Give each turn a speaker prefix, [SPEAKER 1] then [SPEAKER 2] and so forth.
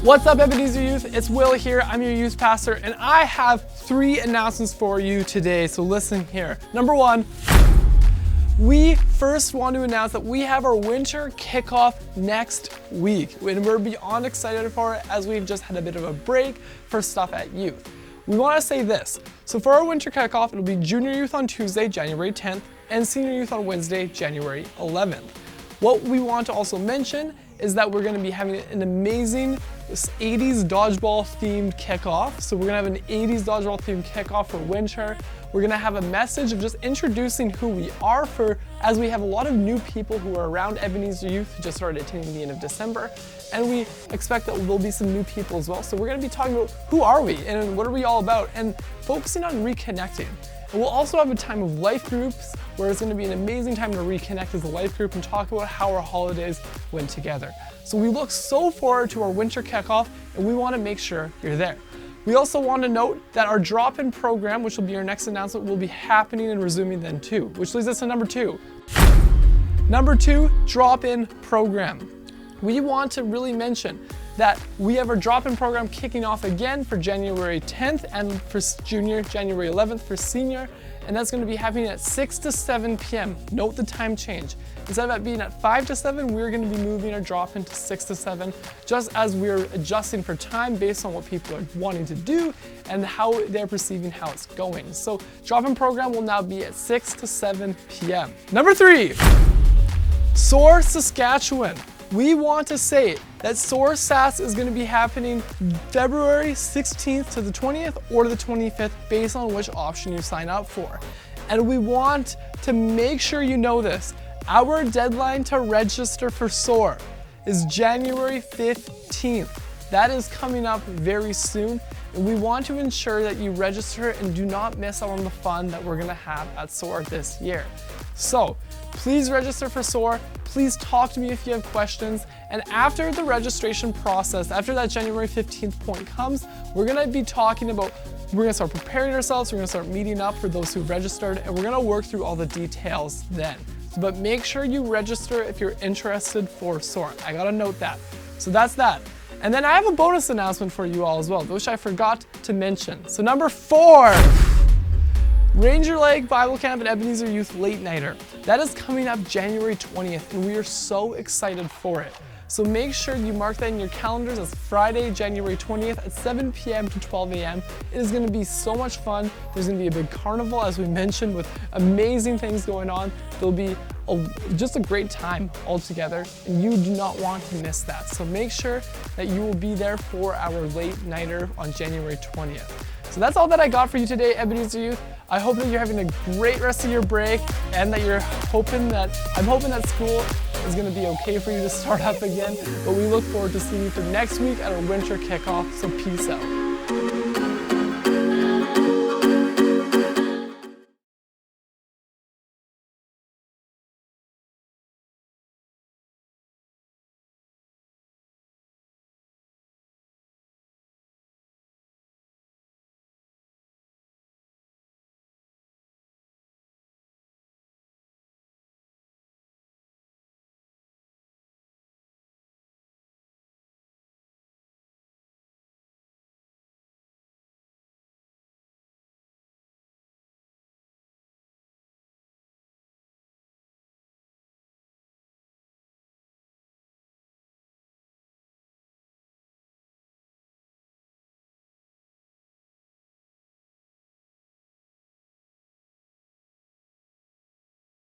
[SPEAKER 1] What's up, Ebenezer Youth? It's Will here. I'm your youth pastor, and I have 3 announcements for you today, so listen here. Number 1, we first want to announce that we have our winter kickoff next week, and we're beyond excited for it as we've just had a bit of a break for stuff at youth. We want to say this. So for our winter kickoff, it'll be junior youth on Tuesday, January 10th, and senior youth on Wednesday, January 11th. What we want to also mention is that we're going to be having an amazing 80s dodgeball themed kickoff. So we're going to have an 80s dodgeball themed kickoff for winter. We're going to have a message of just introducing who we are, as we have a lot of new people who are around Ebenezer Youth who just started attending the end of December. And we expect that there'll be some new people as well. So we're going to be talking about who are we and what are we all about, and focusing on reconnecting. And we'll also have a time of life groups where it's going to be an amazing time to reconnect as a life group and talk about how our holidays went together. So we look so forward to our winter kickoff, and we want to make sure you're there. We also want to note that our drop-in program, which will be our next announcement, will be happening and resuming then too, which leads us to number 2. Number 2, drop-in program. We want to really mention that we have our drop-in program kicking off again for January 10th and for junior, January 11th for senior, and that's going to be happening at 6 to 7 p.m. Note the time change. Instead of it being at 5 to 7, we're going to be moving our drop-in to 6 to 7, just as we're adjusting for time based on what people are wanting to do and how they're perceiving how it's going. So drop-in program will now be at 6 to 7 p.m. Number 3, SOAR Saskatchewan. We want to say that SOAR SAS is going to be happening February 16th to the 20th or the 25th based on which option you sign up for. And we want to make sure you know this. Our deadline to register for SOAR is January 15th. That is coming up very soon, and we want to ensure that you register and do not miss out on the fun that we're going to have at SOAR this year. So please register for SOAR. Please talk to me if you have questions. And after the registration process, after that January 15th point comes, we're going to be talking about, we're going to start preparing ourselves, we're going to start meeting up for those who registered, and we're going to work through all the details then. But make sure you register if you're interested for SOAR. I got to note that. So that's that. And then I have a bonus announcement for you all as well, which I forgot to mention. So number 4, Ranger Lake Bible Camp and Ebenezer Youth Late Nighter. That is coming up January 20th, and we are so excited for it. So make sure you mark that in your calendars as Friday, January 20th at 7 p.m. to 12 a.m. It is going to be so much fun. There's going to be a big carnival, as we mentioned, with amazing things going on. There'll be just a great time all together, and you do not want to miss that. So make sure that you will be there for our Late Nighter on January 20th. So that's all that I got for you today, Ebenezer Youth. I hope that you're having a great rest of your break, and that I'm hoping that school is going to be okay for you to start up again. But we look forward to seeing you for next week at our winter kickoff. So peace out.